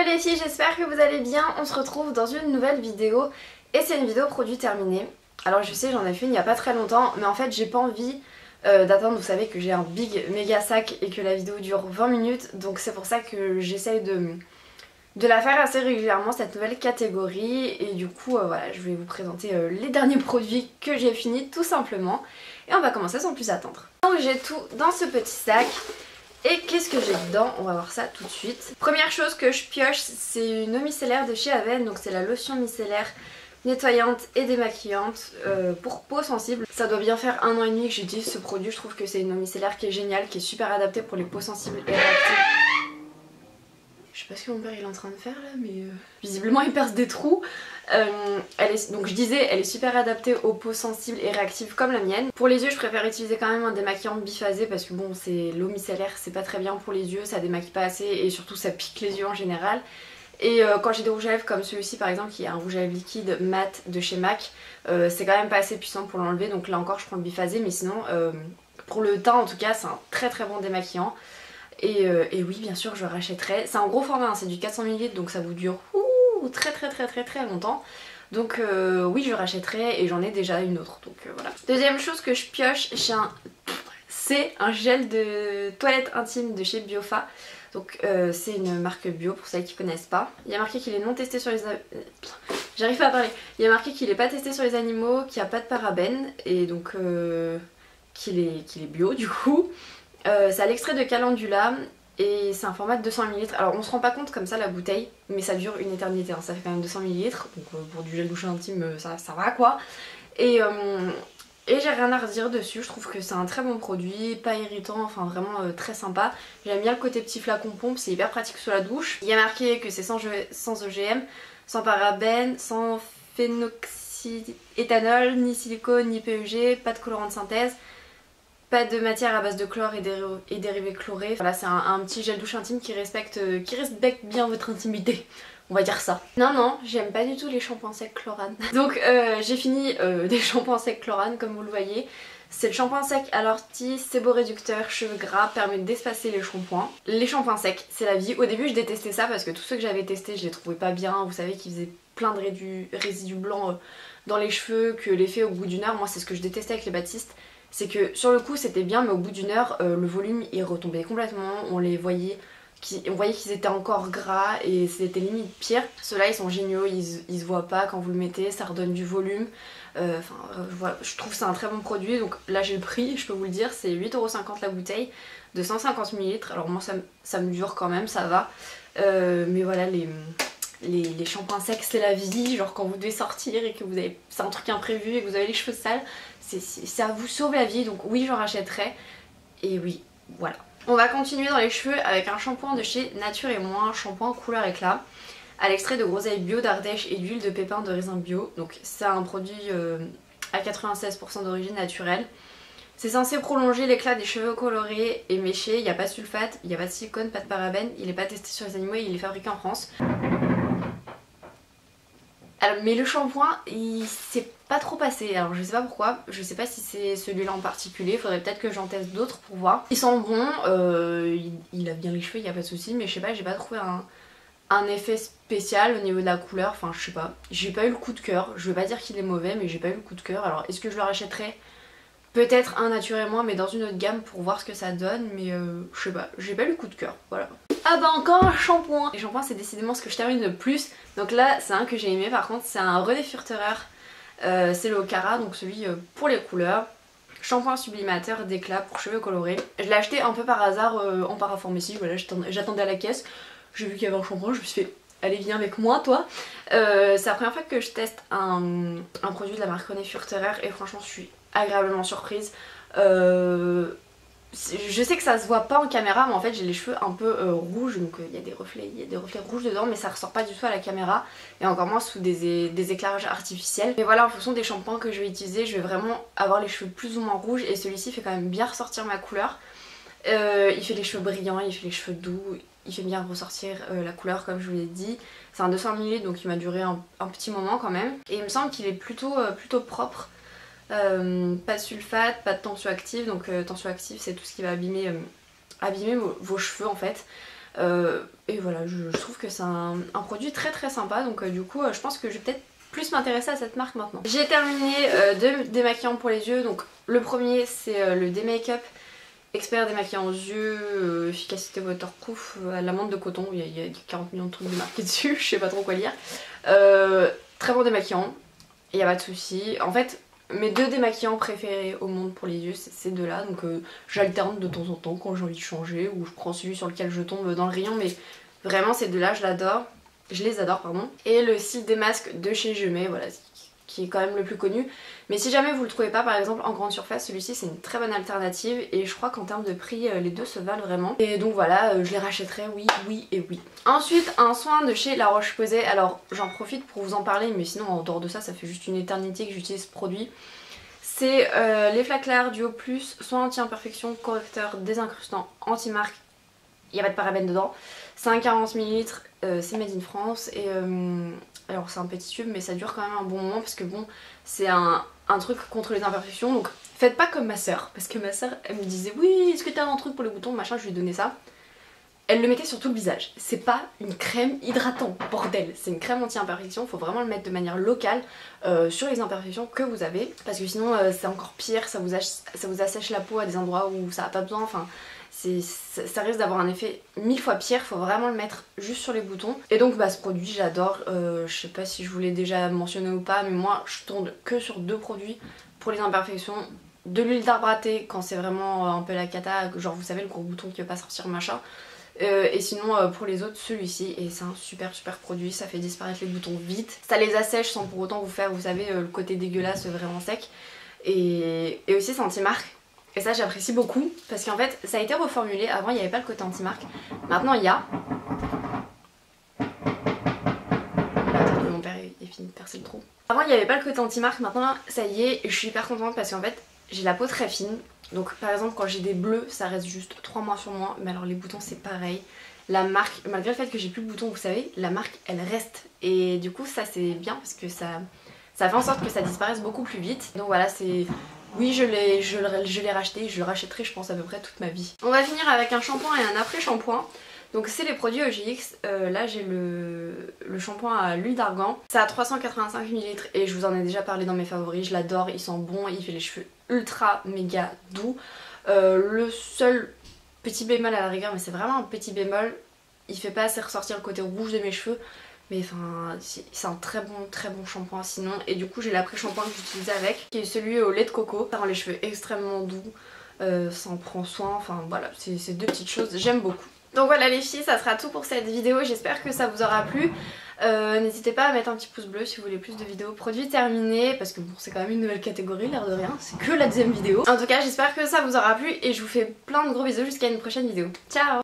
Hello les filles, j'espère que vous allez bien. On se retrouve dans une nouvelle vidéo et c'est une vidéo produit terminé. Alors je sais, j'en ai fait une il n'y a pas très longtemps, mais en fait j'ai pas envie d'attendre. Vous savez que j'ai un big méga sac et que la vidéo dure 20 minutes, donc c'est pour ça que j'essaye de la faire assez régulièrement, cette nouvelle catégorie. Et du coup voilà, je vais vous présenter les derniers produits que j'ai finis tout simplement. Et on va commencer sans plus attendre. Donc j'ai tout dans ce petit sac. Et qu'est-ce que j'ai dedans? On va voir ça tout de suite. Première chose que je pioche, c'est une eau micellaire de chez Aven. Donc c'est la lotion micellaire nettoyante et démaquillante pour peau sensible. Ça doit bien faire 1 an et demi que j'utilise ce produit. Je trouve que c'est une eau micellaire qui est géniale, qui est super adaptée pour les peaux sensibles et réactives. Je sais pas ce que mon père il est en train de faire là, mais visiblement il perce des trous. Donc je disais, elle est super adaptée aux peaux sensibles et réactives comme la mienne. Pour les yeux, je préfère utiliser quand même un démaquillant biphasé parce que bon, c'est l'eau micellaire, c'est pas très bien pour les yeux, ça démaquille pas assez et surtout ça pique les yeux en général. Et quand j'ai des rouges à lèvres comme celui-ci par exemple, qui est un rouge à lèvres liquide mat de chez MAC, c'est quand même pas assez puissant pour l'enlever, donc là encore je prends le biphasé, mais sinon pour le teint en tout cas c'est un très très bon démaquillant. Et oui, bien sûr je rachèterai. C'est un gros format, hein, c'est du 400 ml, donc ça vous dure très longtemps. Donc oui, je rachèterai et j'en ai déjà une autre, donc voilà. Deuxième chose que je pioche, c'est un gel de toilette intime de chez Biofa. Donc c'est une marque bio pour celles qui connaissent pas. Il y a marqué qu'il est non testé sur les... J'arrive pas à parler. Il y a marqué qu'il est pas testé sur les animaux, qu'il n'y a pas de parabènes et donc qu'il est bio du coup. C'est à l'extrait de calendula et c'est un format de 200 ml. Alors on se rend pas compte comme ça la bouteille, mais ça dure une éternité, hein. Ça fait quand même 200 ml, donc pour du gel douche intime ça va quoi. Et j'ai rien à redire dessus, je trouve que c'est un très bon produit, pas irritant, enfin vraiment très sympa. J'aime bien le côté petit flacon pompe, c'est hyper pratique sous la douche. Il y a marqué que c'est sans OGM, sans parabènes, sans phénoxyéthanol, ni silicone, ni PEG, pas de colorant de synthèse. Pas de matière à base de chlore et dérivés chlorés. Voilà, c'est un petit gel douche intime qui respecte bien votre intimité. On va dire ça. Non, j'aime pas du tout les shampoings secs Chlorane. Donc j'ai fini des shampoings secs Chlorane comme vous le voyez. C'est le shampoing sec à l'ortie, séboréducteur, cheveux gras, permet d'espacer les shampoings. Les shampoings secs, c'est la vie. Au début je détestais ça parce que tous ceux que j'avais testés je les trouvais pas bien. Vous savez qu'ils faisaient plein de résidus blancs dans les cheveux, que l'effet au bout d'une heure, moi c'est ce que je détestais avec les Baptiste. C'est que sur le coup c'était bien, mais au bout d'une heure le volume il retombait complètement, on voyait qu'ils étaient encore gras et c'était limite pire. Ceux-là ils sont géniaux, ils se voient pas quand vous le mettez, ça redonne du volume. Voilà, je trouve que c'est un très bon produit, donc là j'ai le prix, je peux vous le dire, c'est 8,50€ la bouteille de 150 ml. Alors moi ça me dure quand même, ça va. Mais voilà, les shampoings secs c'est la vie, genre quand vous devez sortir et que vous avez, c'est un truc imprévu et que vous avez les cheveux sales, ça vous sauve la vie, donc oui j'en rachèterai. Et oui, voilà. On va continuer dans les cheveux avec un shampoing de chez Nature et Moi, un shampoing couleur éclat, à l'extrait de groseille bio d'Ardèche et d'huile de pépins de raisin bio. Donc c'est un produit à 96% d'origine naturelle. C'est censé prolonger l'éclat des cheveux colorés et méchés, il n'y a pas de sulfate, il n'y a pas de silicone, pas de parabènes, il n'est pas testé sur les animaux et il est fabriqué en France. Alors, mais le shampoing il s'est pas trop passé, alors je sais pas pourquoi, je sais pas si c'est celui-là en particulier, faudrait peut-être que j'en teste d'autres pour voir. Il sent bon, il a bien les cheveux, il n'y a pas de souci, mais je sais pas, j'ai pas trouvé un effet spécial au niveau de la couleur, enfin je sais pas, j'ai pas eu le coup de cœur, je veux pas dire qu'il est mauvais mais j'ai pas eu le coup de cœur. Alors est-ce que je le rachèterais? Peut-être un Nature et Moi mais dans une autre gamme pour voir ce que ça donne, mais je sais pas, j'ai pas eu le coup de cœur, voilà. Ah bah encore un shampoing. Les shampoings c'est décidément ce que je termine le plus. Donc là c'est un que j'ai aimé par contre, c'est un René Furterer, c'est le Cara, donc celui pour les couleurs. Shampoing sublimateur d'éclat pour cheveux colorés. Je l'ai acheté un peu par hasard en parapharmacie, voilà, j'attendais à la caisse, j'ai vu qu'il y avait un shampoing, je me suis fait allez viens avec moi toi. C'est la première fois que je teste un produit de la marque René Furterer et franchement je suis agréablement surprise. Je sais que ça se voit pas en caméra mais en fait j'ai les cheveux un peu rouges, donc il y a des reflets rouges dedans, mais ça ressort pas du tout à la caméra et encore moins sous des éclairages artificiels. Mais voilà, en fonction des shampoings que je vais utiliser je vais vraiment avoir les cheveux plus ou moins rouges et celui-ci fait quand même bien ressortir ma couleur. Il fait les cheveux brillants, il fait les cheveux doux, il fait bien ressortir la couleur comme je vous l'ai dit. C'est un 200 ml donc il m'a duré un petit moment quand même et il me semble qu'il est plutôt propre. Pas de sulfate, pas de tensioactif, donc tensioactif c'est tout ce qui va abîmer vos cheveux en fait. Et voilà, je trouve que c'est un produit très très sympa, donc du coup je pense que je vais peut-être plus m'intéresser à cette marque maintenant. J'ai terminé deux démaquillants pour les yeux, donc le premier c'est le Day-Make-up Expert démaquillant aux yeux, efficacité waterproof, à l'amande de coton, il y a 40 millions de trucs de marqués dessus, je sais pas trop quoi lire. Très bon démaquillant, il n'y a pas de souci. En fait, mes deux démaquillants préférés au monde pour les yeux, c'est ces deux-là, donc j'alterne de temps en temps quand j'ai envie de changer, ou je prends celui sur lequel je tombe dans le rayon, mais vraiment ces deux-là, je les adore, pardon. Et le Cils des masques de chez Je Mets, voilà, qui est quand même le plus connu. Mais si jamais vous le trouvez pas, par exemple en grande surface, celui-ci c'est une très bonne alternative et je crois qu'en termes de prix les deux se valent vraiment. Et donc voilà, je les rachèterai, oui, oui et oui. Ensuite un soin de chez La Roche-Posay, alors j'en profite pour vous en parler mais sinon en dehors de ça, ça fait juste une éternité que j'utilise ce produit. C'est les Flaclar Duo Plus, soin anti-imperfection, correcteur désincrustant, anti-marque, il n'y a pas de parabènes dedans. C'est un 40 ml, c'est made in France et alors c'est un petit tube mais ça dure quand même un bon moment parce que bon c'est un truc contre les imperfections, donc faites pas comme ma soeur parce que ma soeur elle me disait oui est-ce que t'as un truc pour les boutons machin, je lui ai donné ça. Elle le mettait sur tout le visage, c'est pas une crème hydratante bordel, c'est une crème anti-imperfection, faut vraiment le mettre de manière locale sur les imperfections que vous avez parce que sinon c'est encore pire, ça vous assèche la peau à des endroits où ça a pas besoin, enfin ça risque d'avoir un effet 1000 fois pire, faut vraiment le mettre juste sur les boutons. Et donc bah ce produit j'adore, je sais pas si je vous l'ai déjà mentionné ou pas mais moi je tourne que sur deux produits pour les imperfections. De l'huile d'arbre à thé quand c'est vraiment un peu la cata, genre vous savez le gros bouton qui veut pas sortir machin. Et sinon pour les autres celui-ci, et c'est un super produit, ça fait disparaître les boutons vite, ça les assèche sans pour autant vous faire vous savez le côté dégueulasse vraiment sec, et aussi c'est anti-marque. Et ça j'apprécie beaucoup parce qu'en fait ça a été reformulé, avant il n'y avait pas le côté anti-marque, maintenant il y a... Attendez, mon père est fini de percer le trou. Avant il n'y avait pas le côté anti-marque, maintenant ça y est, et je suis hyper contente parce qu'en fait j'ai la peau très fine. Donc par exemple quand j'ai des bleus ça reste juste 3 mois sur moi, mais alors les boutons c'est pareil. La marque, malgré le fait que j'ai plus de boutons vous savez, la marque elle reste. Et du coup ça c'est bien parce que ça fait en sorte que ça disparaisse beaucoup plus vite. Donc voilà, c'est... Oui je l'ai racheté, je le rachèterai je pense à peu près toute ma vie. On va finir avec un shampoing et un après shampoing. Donc c'est les produits OGX, là j'ai le shampoing à l'huile d'argan, c'est à 385 ml et je vous en ai déjà parlé dans mes favoris, je l'adore, il sent bon, il fait les cheveux ultra méga doux. Le seul petit bémol à la rigueur, mais c'est vraiment un petit bémol, il fait pas assez ressortir le côté rouge de mes cheveux, mais enfin c'est un très bon shampoing sinon. Et du coup j'ai l'après-shampoing que j'utilise avec, qui est celui au lait de coco, ça rend les cheveux extrêmement doux, ça en prend soin, enfin voilà, c'est deux petites choses, j'aime beaucoup. Donc voilà les filles, ça sera tout pour cette vidéo, j'espère que ça vous aura plu. N'hésitez pas à mettre un petit pouce bleu si vous voulez plus de vidéos produits terminés, parce que bon c'est quand même une nouvelle catégorie, l'air de rien, c'est que la deuxième vidéo. En tout cas j'espère que ça vous aura plu et je vous fais plein de gros bisous jusqu'à une prochaine vidéo. Ciao!